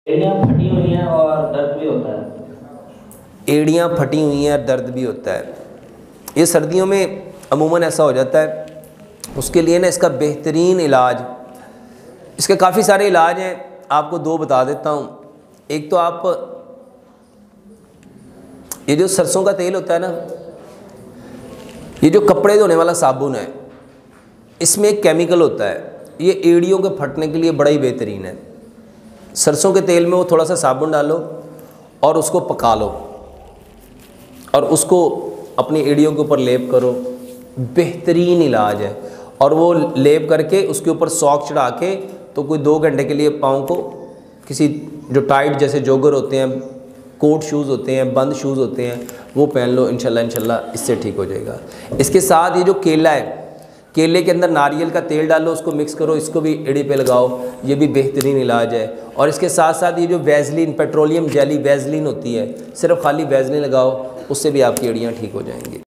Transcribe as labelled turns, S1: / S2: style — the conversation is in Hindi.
S1: एड़ियाँ फटी हुई हैं और दर्द भी होता है।
S2: एड़ियाँ फटी हुई हैं, दर्द भी होता है। ये सर्दियों में अमूमन ऐसा हो जाता है। उसके लिए ना इसका बेहतरीन इलाज, इसके काफ़ी सारे इलाज हैं, आपको दो बता देता हूँ। एक तो आप ये जो सरसों का तेल होता है ना, ये जो कपड़े धोने वाला साबुन है, इसमें एक केमिकल होता है, ये एड़ियों के फटने के लिए बड़ा ही बेहतरीन है। सरसों के तेल में वो थोड़ा सा साबुन डालो और उसको पका लो और उसको अपनी एड़ियों के ऊपर लेप करो, बेहतरीन इलाज है। और वो लेप करके उसके ऊपर सॉक चढ़ा के तो कोई 2 घंटे के लिए पाँव को किसी जो टाइट जैसे जोगर होते हैं, कोट शूज़ होते हैं, बंद शूज़ होते हैं, वो पहन लो, इंशाल्लाह इससे ठीक हो जाएगा। इसके साथ ये जो केला है, केले के अंदर नारियल का तेल डालो, उसको मिक्स करो, इसको भी एड़ी पे लगाओ, ये भी बेहतरीन इलाज है। और इसके साथ साथ ये जो वैज़लीन, पेट्रोलियम जेली वैज़लीन होती है, सिर्फ खाली वैज़लीन लगाओ, उससे भी आपकी एड़ियाँ ठीक हो जाएंगी।